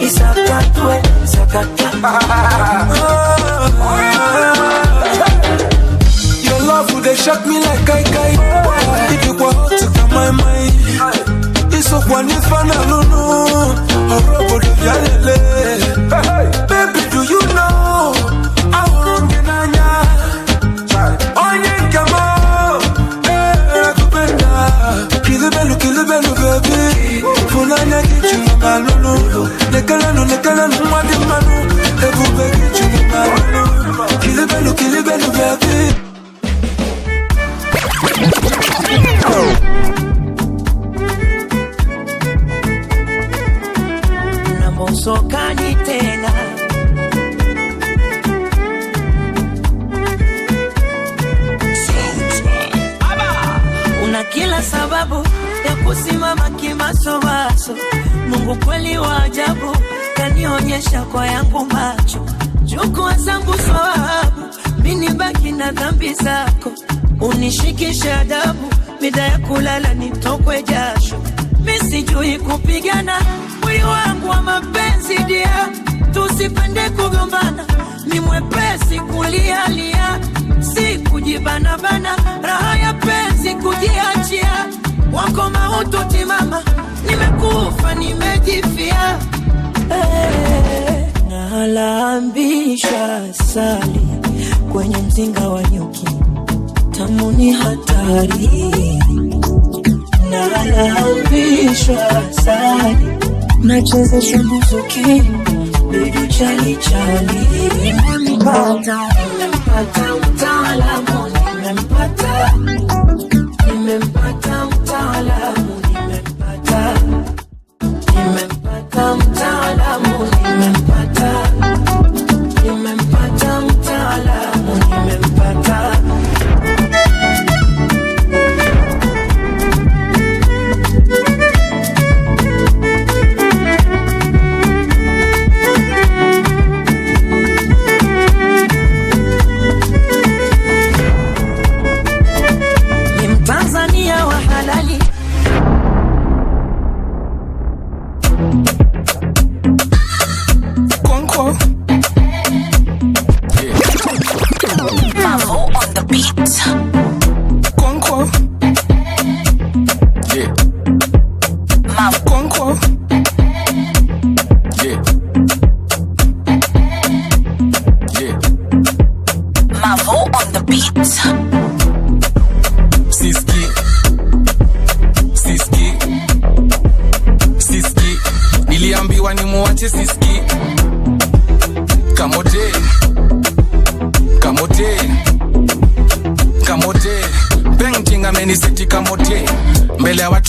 isakatue, sakata. Your love would shock me like kai. If you go to come my mind, it's so wonderful, no. Baby, do you know I won't get kill the belly, baby. Fulana get you malulu. Nekalano, mwadi manu. Ebu get you malulu. Kill the belly, baby. Sokani tena una kila sababu ya kusimama kimasomaso. Mungu kweli wa ajabu kanionyesha kwa yangu macho, chukua zangu sababu mimi baki na dhambi zako, unishikishe adabu mida ya kulala nitokwe jasho, mimi sijui kupigana mwili wangu wa mapenzi dia, tusipende kugombana, ni mwepesi kulialia, si kujibana bana, raha ya penzi kujiachia, wako mauto timama, nimekufa nimejifia, nalambisha sali kwenye mzinga wa nyuki, tamu ni hatari, nalambisha sali nacheza shambuzuki, bidu chali chali, nimempata mtaalamu, nimempata mtaalamu, nimempata mtaalamu, nimempata mtaalamu, nimempata.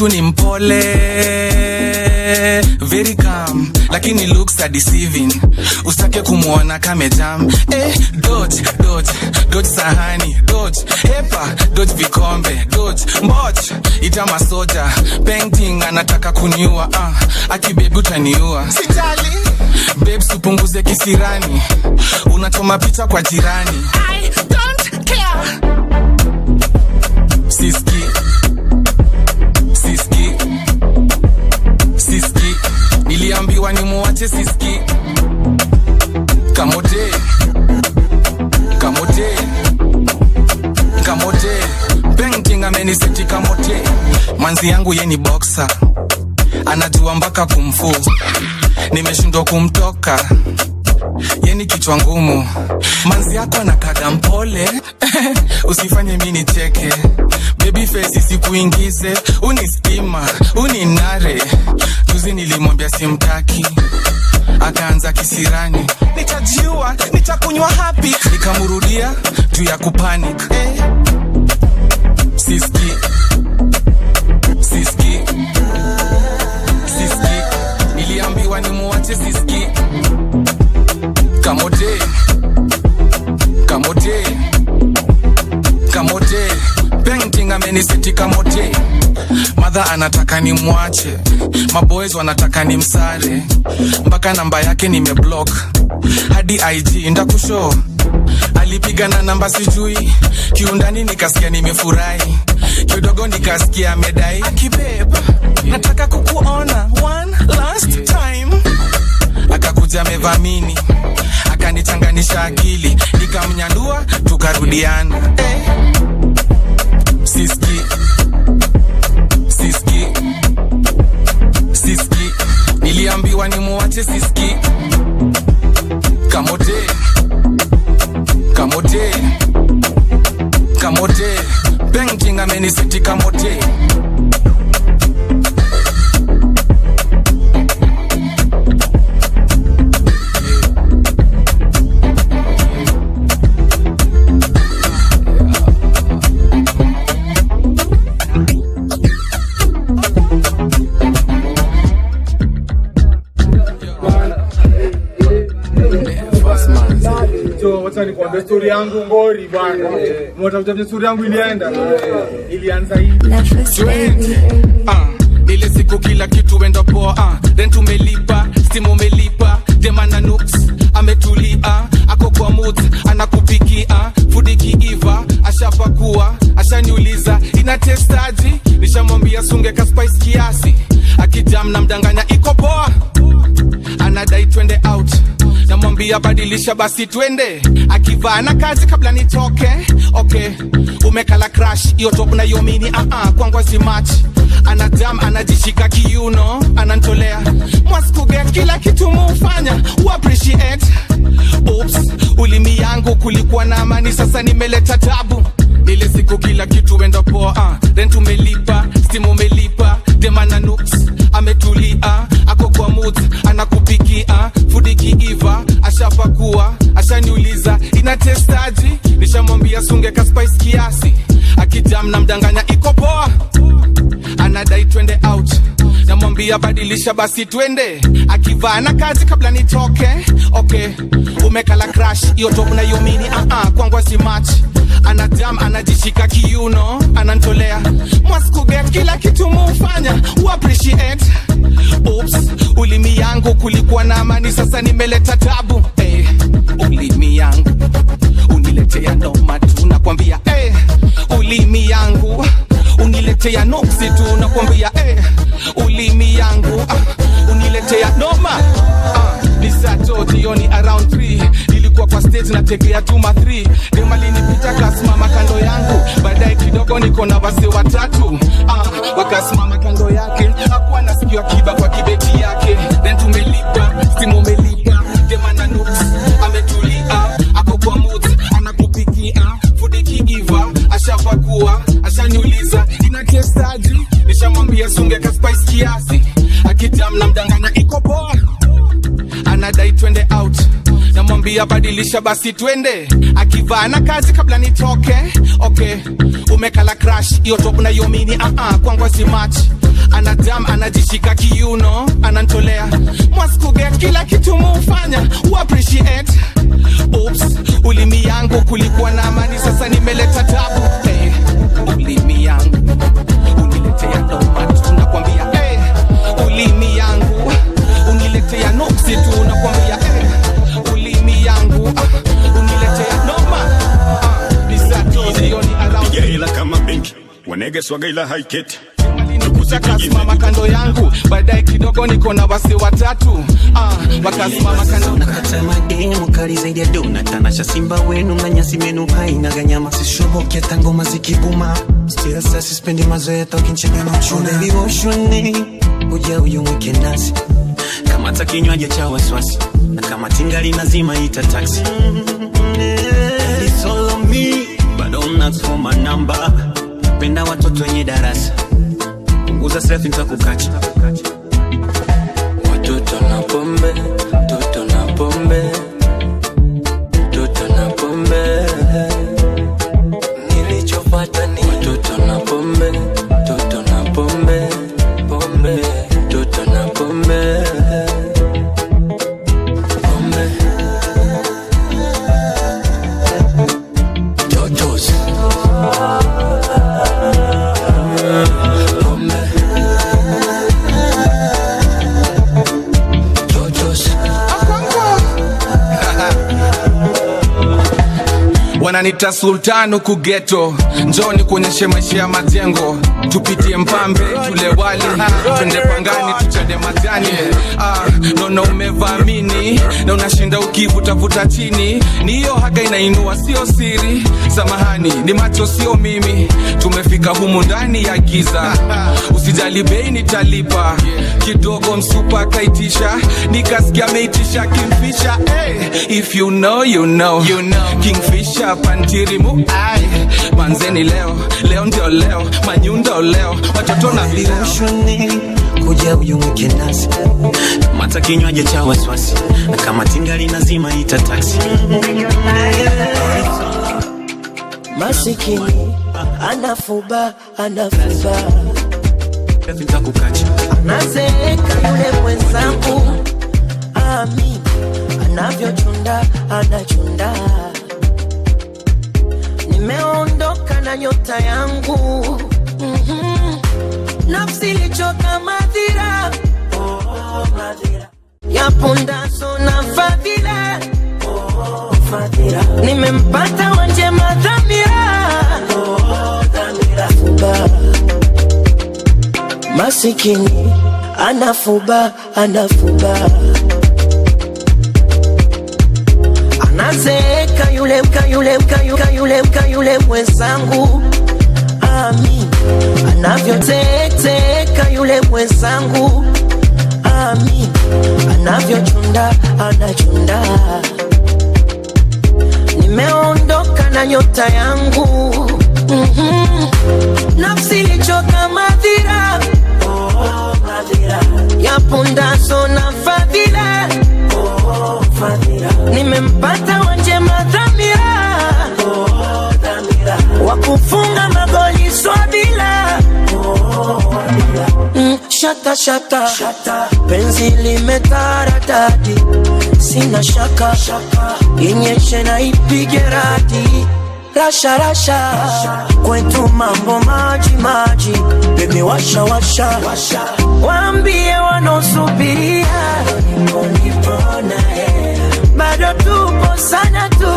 Ni mpole, very calm, lakini looks are deceiving. Usitake kumuona kame jam. Dodge sahani, dodge hepa, dodge vikombe, dodge mboch, ita masoja. Painting anataka kuniua, akibebi utaniua. Sijali, babes upunguze kisirani, unachoma picha kwa jirani. I don't care. Siski, niliambiwa ni muache muache siski. Kamote, kamote, kamote. Painting ameniseti kamote. Manzi yangu ye ni boxer, anajua mpaka kumfu. Nimeshindwa kumtoka, ye ni kichwa ngumu. Manzi yako anakaga mpole. Usifanye mimi nicheke. Baby face isikuingize. Unistima, uninare. Juzi nilimwambia simtaki, akaanza kisirani. Nitajiua, nitakunywa happy. Nikamurudia juu ya kupanic. Siski, siski, siski. Niliambiwa ni muache siski. Kamote, kamote, kamote. Painting ameniseti kamote. Mother anataka ni muache, maboys wanataka ni msare. Mpaka namba yake nimeblock, hadi IG ndakushow. Alipiga na namba sijui, kiundani nikasikia nimefurahi. Kidogo nikasikia amedai, akibeba nataka kukuona one last time. Akakuja amevamini, akanichanganisha akili. Nikamnyandua, tukarudiana. Siski, siski, siski. Niliambiwa ni muache siski. Kamote, kamote, kamote. Painting ameniseti kamote. Wacha nikwambie story yangu ngori bwana. Mtafuta story yangu ilianza hivi. Ile siku kila kitu wenda poa. Rent umelipa, stimu umelipa. Demana nooks, ametulia. Ako kwa mood, anakupikia. Food kiiva, ashapakua. Ashaniuliza, ina testaji? Nishamwambia sunge ka spice kiasi. Akijam na mdanganya iko poa. Anadai twende out, namwambia badilisha basi twende. Akivaa na kazi kabla nitoke. Okay, umekala crash, iyo top na yomini kwangu si match. Anajam, anajishika kiuno, anantolea. Mwaskuge kila kitu mufanya, appreciate. Oops, ulimi yangu kulikuwa na amani, sasa nimeleta tabu. Ile siku kila kitu wenda poa. Rent umelipa, stimu umelipa. Demana nooks, ametulia. Ako kwa mood, anakupikia. Food kiiva, ashapakua. Ashaniuliza, ina testaji? Nishamwambia sunge ka spice kiasi. Akijam na mdanganya iko poa. Anadai twende out, namwambia badilisha basi twende. Akivaa na kazi kabla nitoke. Okay, umekala crash, iyo top na yomini kwangu si match. Anajam, anajishika kiuno, anantolea. Mwaskuge kila kitu mufanya, appreciate. Oops, ulimi yangu kulikuwa na amani, sasa nimeleta tabu. Ulimi yangu uniletea noma tu, nakwambia. Ulimi yangu uniletea noksi tu, nakwambia. Ulimi yangu uniletea noma. Ni sato jioni around 3. Nilikuwa kwa stage nategea 2-3. Demali nipita kasimama kando yangu. Baadaye kidogo niko na wase watatu. Wakasimama kando yake. Hakuwa nasikia kiba kwa kibeti yake. Then tumelipa, stimu umelipa. Demana nooks, ametulia. Ako kwa mood, anakupikia. Food kiiva, ashapakua. Ashaniuliza, ina testaji? Nishamwambia sunge ka spice kiasi. Akijam na mdanganya iko poa. Anadai twende out, namwambia badilisha basi twende. Akivaa na kazi kabla nitoke. Okay, umekala crash, iyo top na yomini kwangu si match. Anajam, anajishika kiuno, anantolea. Mwaskuge kila kitu mufanya, appreciate. Oops, ulimi yangu kulikuwa na amani, sasa nimeleta tabu. Ulimi yangu uniletea noma tu, nakwambia. Ulimi yangu uniletea noksi tu, nakwambia. Ulimi yangu uniletea noma. Ni sato jioni around. Piga hela kama benki, wanege swaga ila haiketi. Wakasimama kando yangu, baadaye kidogo niko na wase watatu. Wakasimama kando. Nakatama demu kali zaidi ya dona. Tanasha simba wenu na nyasi menu haina ganyama. Sishoboke tango mazikibuma. Still sasa sispendi mazoea tokinchega na uchuna. Baby woshuni uja uyumwike nasi. Kama takinywaji cha waswasi. Na kama tingali nazima ita taxi. It's all on me, but don't ask for my number. Penda watoto wenye darasa. Punguza selfie nitakukacha. Watoto na pombe, toto na pombe, toto na pombe. Nilichopata ni watoto na pombe, toto na pombe, pombe, toto na pombe. Wananita sultanu kugeto. Njoni kuonyeshe maisha ya majengo. Tupitie mpambe, tule wali, twende pangani, tuchade majani. Nono umevamini na unashinda ukivutavuta chini. Ni hiyo haga inainua, sio siri. Samahani, ni macho sio mimi. Tumefika humu ndani ya giza. Usijali bei nitalipa. Kidogo msupa kaitisha, nikasikia meitisha Kingfisher. If you know, you know. Kingfisher pantirimu. Manzeni leo, leo ndio leo. Manyundo leo, watoto na viroshuni kuja uyumwike nasi. Mata kinywaji cha waswasi. Na kama tingali nazima ita taxi. Masikini anafuba, anafuba. Nitakukacha. Anazeeka yule mwenzangu. Ami anavyochunda, anachunda. Nimeondoka na nyota yangu. Nafsi ilichoka madhira. Madhira ya pundaso na fadhila. Fadhila nimempata wanje madhamira. Dhamira fuba. Masikini anafuba, anafuba. Anazeeka yule mwenzangu. Ami anavyoteeka yule mwenzangu. Ami anavyochunda, anachunda. Nimeondoka na nyota yangu. Nafsi ilichoka madhira. Madhira ya pundaso na fadhila. Fadhila nimempata wanje madhamira. Dhamira wakufunga magoli swabila. Shata shata shata, penzi limetaradadi. Sina shaka inyeshe na ipige radi. Rasha rasha kwetu mambo maji maji. Baby washa washa, waambie wanosubiria. Nipona bado tupo sana tu.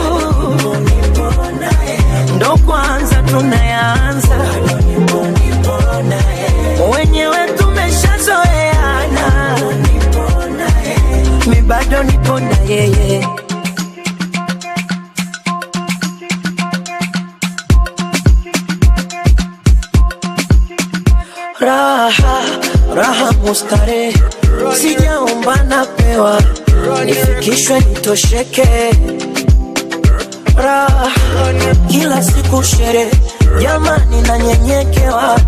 Ndo kwanza tunayanza. Wenyewe tumeshazoeana. Mi bado nipona yeye. Raha, raha mustare. Sijaomba napewa. Nifikishwe nitosheke. Raha kila siku shere. Jamani nanyenyekewa.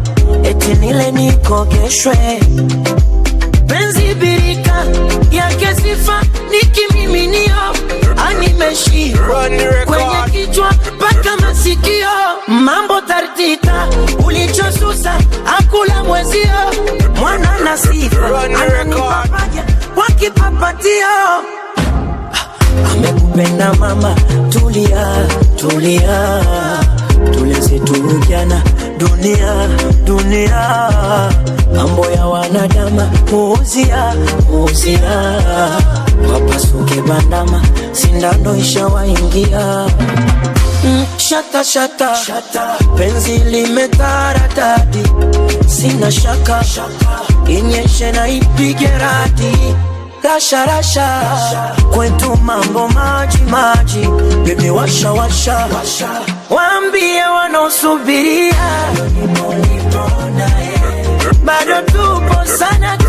Eti nile nikogeshwe. Penzi birika yake sifa nikimiminio. Animeshirwa kwenye kichwa mpaka masikio. Mambo tartita ulichosusa akula mwezio. Mwana na sifa ananipapaja wakipapatio. Amekupenda mama, tulia, tulia. Tuleze turujana, dunia, dunia. Mambo ya wanadama, muuzia, muuzia. Wapasuke bandama, sindano ishawaingia. shata shata shata, penzi limetaradadi, sina shaka inyeshe na ipige radi, rasha rasha kwetu mambo maji maji, bebe washa washa waambie wanaosubiria bado tupo sana tu,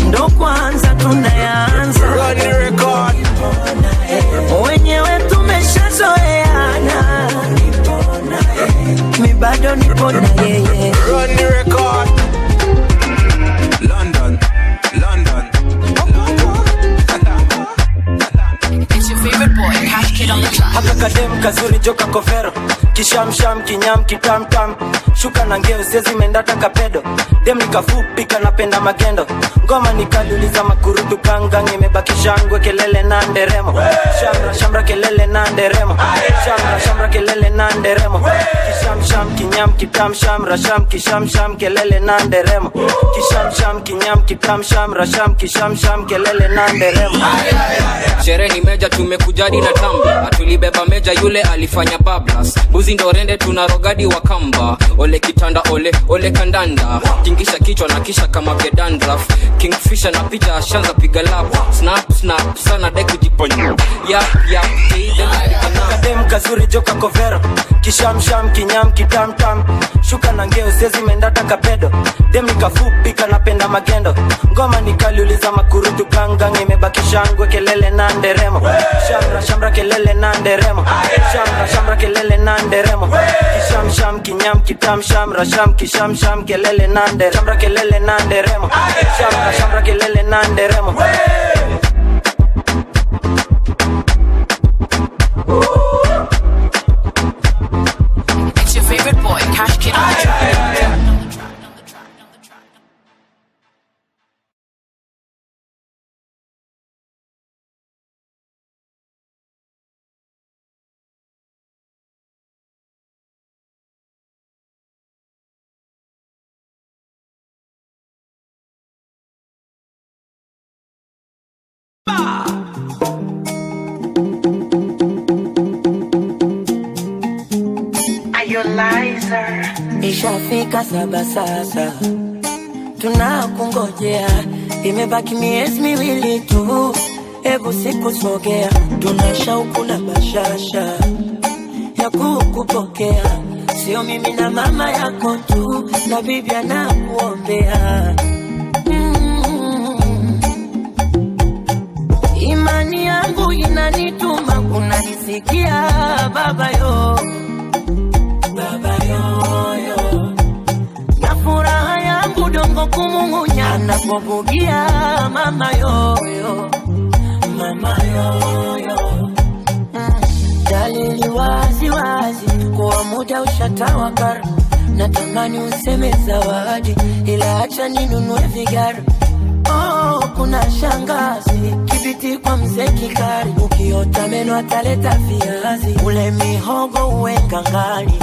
ndo kwanza tunaanza, wenyewe tumeshazoeana, mi bado nipo na yeye. Run the record. London, London. It's your favorite boy, Cash Kid on the track. Haka kadem kazuri joka kovero, kishamsham kinyam kitamtam, shuka na ngeo sezi mendata kapedo, dem nikafupi kanapenda magendo, ngoma nikaliuliza makurutu kangang, imebaki shangwe kelele na nderemo, shamra shamra kelele na nderemo, shamra shamra kelele na nderemo, kishamsham kinyam kitam shamra sham kishamsham kelele na nderemo, kishamsham kinyam kitam shamra sham kishamsham kelele na nderemo. Sherehe ni meja tumekujadi na tamba, atulibeba meja yule alifanya bablas, buzi ndo rende tunarogadi wa kamba, ole kitanda ole kandanda, tingisha kichwa na kisha kama gedandraf, kingfisher na picha shanza piga lap, snap snap sana dai kujiponya, yap kadem kazuri joka kovero, kishamsham kinyam kitamtam, shuka na ngeo sezi mendata kapedo, dem nikafupi kanapenda magendo, ngoma nikaliuliza makurutu gangang, imebaki shangwe kelele na nderemo, shamra shamra kelele na nderemo, shamra shamra kelele na nderemo, kishamsham kinyam kitam shamra sham kishamsham kelele na nderemo, shamra kelele na nderemo, shamra shamra kelele na nderemo. It's your favorite boy, Cash Kid on the track. Ishafika saba sasa, tunakungojea, imebaki miezi miwili tu, hebu siku sogea, tuna shauku na bashasha ya kukupokea, sio mimi na mama yako tu, na bibi anakuombea. Imani yangu inanituma, unanisikia baba yo, baba yo, na furaha yangu dongo kumung'unya, anapobugia mama yo, mama yo. Dalili wazi wazi kuwa muda ushatawakar, natamani useme zawadi, ila acha ninunue vigari. Oh, kuna shangazi kibiti kwa mzee kikari, ukiota meno ataleta viazi, ule mihogo uwe kangali,